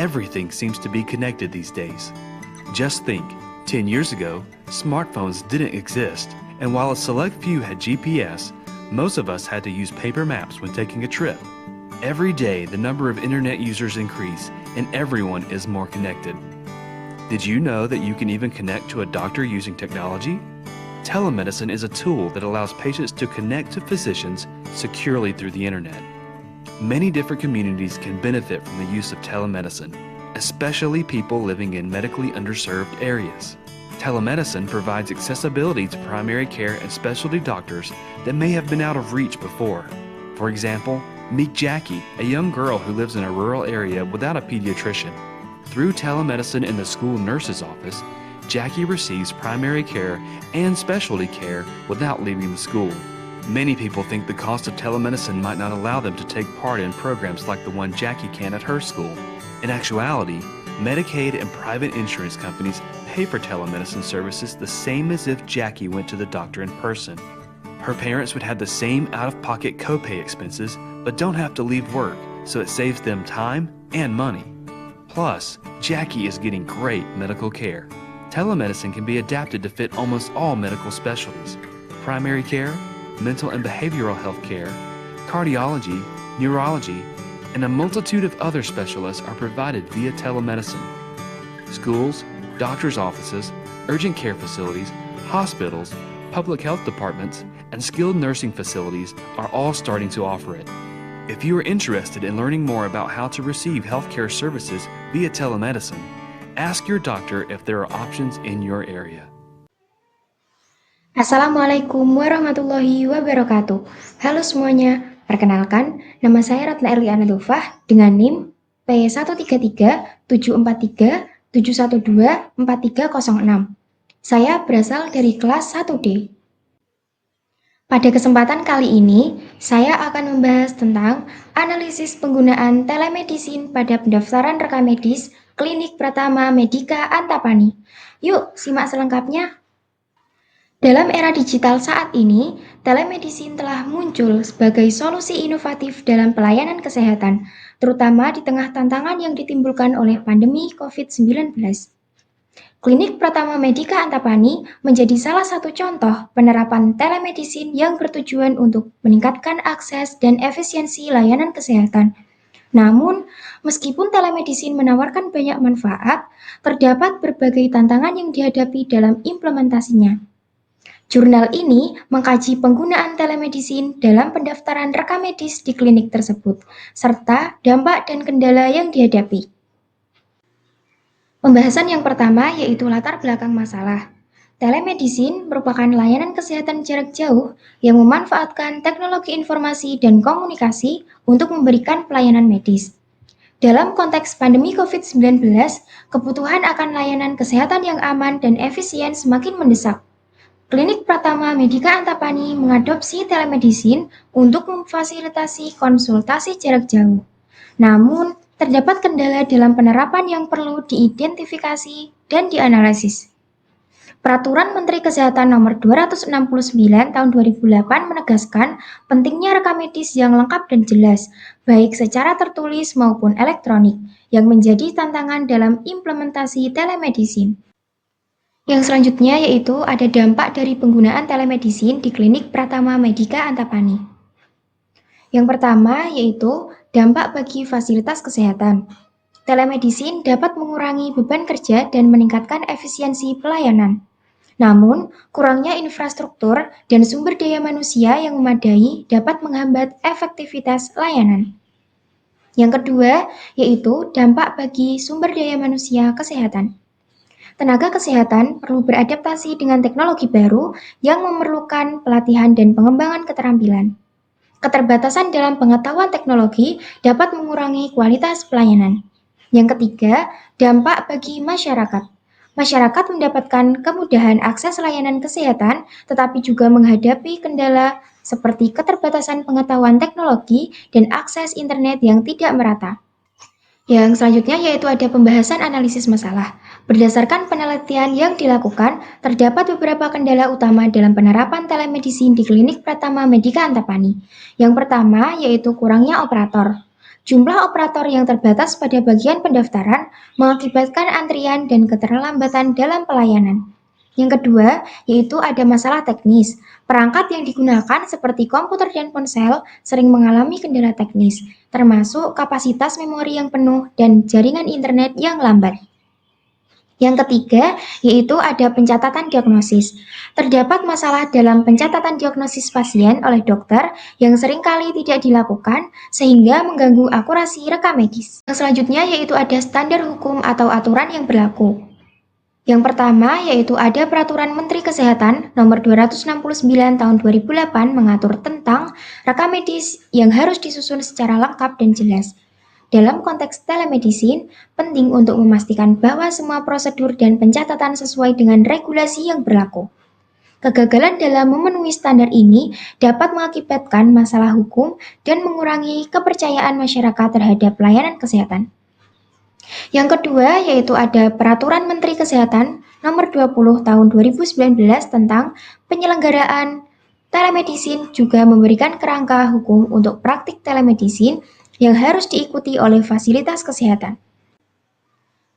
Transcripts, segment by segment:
Everything seems to be connected these days. Just think, 10 years ago, smartphones didn't exist, and while a select few had GPS, most of us had to use paper maps when taking a trip. Every day, the number of internet users increase, and everyone is more connected. Did you know that you can even connect to a doctor using technology? Telemedicine is a tool that allows patients to connect to physicians securely through the internet. Many different communities can benefit from the use of telemedicine, especially people living in medically underserved areas. Telemedicine provides accessibility to primary care and specialty doctors that may have been out of reach before. For example, meet Jackie, a young girl who lives in a rural area without a pediatrician. Through telemedicine in the school nurse's office, Jackie receives primary care and specialty care without leaving the school. Many people think the cost of telemedicine might not allow them to take part in programs like the one Jackie can at her school. In actuality, Medicaid and private insurance companies pay for telemedicine services the same as if Jackie went to the doctor in person. Her parents would have the same out-of-pocket copay expenses, but don't have to leave work, so it saves them time and money. Plus, Jackie is getting great medical care. Telemedicine can be adapted to fit almost all medical specialties. Primary care, mental and behavioral health care, cardiology, neurology, and a multitude of other specialists are provided via telemedicine. Schools, doctors' offices, urgent care facilities, hospitals, public health departments, and skilled nursing facilities are all starting to offer it. If you are interested in learning more about how to receive healthcare services via telemedicine, ask your doctor if there are options in your area. Assalamualaikum warahmatullahi wabarakatuh. Halo semuanya, perkenalkan, nama saya Ratna Erliana Dufah dengan NIM P1337137124306. Saya berasal dari kelas 1D. Pada kesempatan kali ini, saya akan membahas tentang analisis penggunaan telemedicine pada pendaftaran rekam medis Klinik Pratama Medika Antapani. Yuk, simak selengkapnya. Dalam era digital saat ini, telemedicine telah muncul sebagai solusi inovatif dalam pelayanan kesehatan, terutama di tengah tantangan yang ditimbulkan oleh pandemi COVID-19. Klinik Pratama Medika Antapani menjadi salah satu contoh penerapan telemedicine yang bertujuan untuk meningkatkan akses dan efisiensi layanan kesehatan. Namun, meskipun telemedicine menawarkan banyak manfaat, terdapat berbagai tantangan yang dihadapi dalam implementasinya. Jurnal ini mengkaji penggunaan telemedicine dalam pendaftaran rekam medis di klinik tersebut, serta dampak dan kendala yang dihadapi. Pembahasan yang pertama yaitu latar belakang masalah. Telemedicine merupakan layanan kesehatan jarak jauh yang memanfaatkan teknologi informasi dan komunikasi untuk memberikan pelayanan medis. Dalam konteks pandemi COVID-19, kebutuhan akan layanan kesehatan yang aman dan efisien semakin mendesak. Klinik Pratama Medika Antapani mengadopsi telemedicine untuk memfasilitasi konsultasi jarak jauh. Namun, terdapat kendala dalam penerapan yang perlu diidentifikasi dan dianalisis. Peraturan Menteri Kesehatan Nomor 269 Tahun 2008 menegaskan pentingnya rekam medis yang lengkap dan jelas, baik secara tertulis maupun elektronik, yang menjadi tantangan dalam implementasi telemedicine. Yang selanjutnya yaitu ada dampak dari penggunaan telemedicine di Klinik Pratama Medika Antapani. Yang pertama yaitu dampak bagi fasilitas kesehatan. Telemedicine dapat mengurangi beban kerja dan meningkatkan efisiensi pelayanan. Namun, kurangnya infrastruktur dan sumber daya manusia yang memadai dapat menghambat efektivitas layanan. Yang kedua yaitu dampak bagi sumber daya manusia kesehatan. Tenaga kesehatan perlu beradaptasi dengan teknologi baru yang memerlukan pelatihan dan pengembangan keterampilan. Keterbatasan dalam pengetahuan teknologi dapat mengurangi kualitas pelayanan. Yang ketiga, dampak bagi masyarakat. Masyarakat mendapatkan kemudahan akses layanan kesehatan, tetapi juga menghadapi kendala seperti keterbatasan pengetahuan teknologi dan akses internet yang tidak merata. Yang selanjutnya yaitu ada pembahasan analisis masalah. Berdasarkan penelitian yang dilakukan, terdapat beberapa kendala utama dalam penerapan telemedicine di Klinik Pratama Medika Antapani. Yang pertama yaitu kurangnya operator. Jumlah operator yang terbatas pada bagian pendaftaran mengakibatkan antrian dan keterlambatan dalam pelayanan. Yang kedua, yaitu ada masalah teknis. Perangkat yang digunakan seperti komputer dan ponsel sering mengalami kendala teknis, termasuk kapasitas memori yang penuh dan jaringan internet yang lambat. Yang ketiga, yaitu ada pencatatan diagnosis. Terdapat masalah dalam pencatatan diagnosis pasien oleh dokter yang seringkali tidak dilakukan sehingga mengganggu akurasi rekam medis. Yang selanjutnya yaitu ada standar hukum atau aturan yang berlaku. Yang pertama yaitu ada Peraturan Menteri Kesehatan Nomor 269 Tahun 2008 mengatur tentang rekam medis yang harus disusun secara lengkap dan jelas. Dalam konteks telemedicine, penting untuk memastikan bahwa semua prosedur dan pencatatan sesuai dengan regulasi yang berlaku. Kegagalan dalam memenuhi standar ini dapat mengakibatkan masalah hukum dan mengurangi kepercayaan masyarakat terhadap pelayanan kesehatan. Yang kedua yaitu ada Peraturan Menteri Kesehatan Nomor 20 Tahun 2019 tentang penyelenggaraan telemedicine juga memberikan kerangka hukum untuk praktik telemedicine yang harus diikuti oleh fasilitas kesehatan.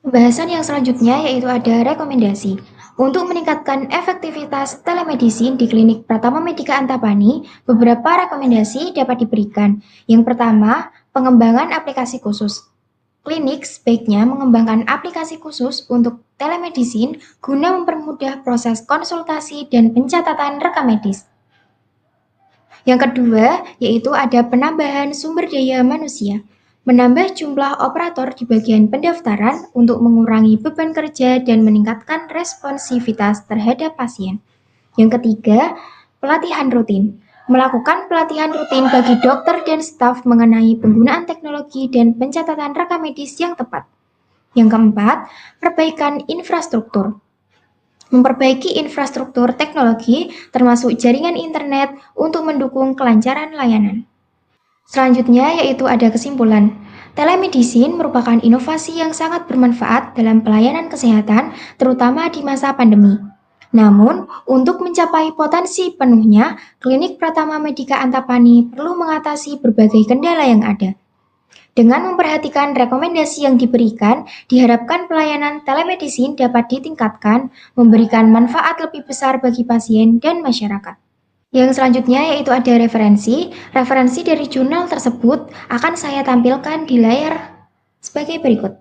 Pembahasan yang selanjutnya yaitu ada rekomendasi. Untuk meningkatkan efektivitas telemedicine di klinik Pratama Medika Antapani, beberapa rekomendasi dapat diberikan. Yang pertama, pengembangan aplikasi khusus. Klinik sebaiknya mengembangkan aplikasi khusus untuk telemedicine guna mempermudah proses konsultasi dan pencatatan rekam medis. Yang kedua, yaitu ada penambahan sumber daya manusia. Menambah jumlah operator di bagian pendaftaran untuk mengurangi beban kerja dan meningkatkan responsivitas terhadap pasien. Yang ketiga, pelatihan rutin. Melakukan pelatihan rutin bagi dokter dan staf mengenai penggunaan teknologi dan pencatatan rekam medis yang tepat. Yang keempat, perbaikan infrastruktur. Memperbaiki infrastruktur teknologi termasuk jaringan internet untuk mendukung kelancaran layanan. Selanjutnya yaitu ada kesimpulan. Telemedicine merupakan inovasi yang sangat bermanfaat dalam pelayanan kesehatan, terutama di masa pandemi. Namun, untuk mencapai potensi penuhnya, Klinik Pratama Medika Antapani perlu mengatasi berbagai kendala yang ada. Dengan memperhatikan rekomendasi yang diberikan, diharapkan pelayanan telemedicine dapat ditingkatkan, memberikan manfaat lebih besar bagi pasien dan masyarakat. Yang selanjutnya yaitu ada referensi. Referensi dari jurnal tersebut akan saya tampilkan di layar sebagai berikut.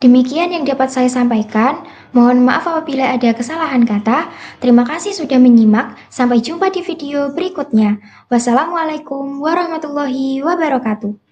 Demikian yang dapat saya sampaikan. Mohon maaf apabila ada kesalahan kata. Terima kasih sudah menyimak. Sampai jumpa di video berikutnya. Wassalamualaikum warahmatullahi wabarakatuh.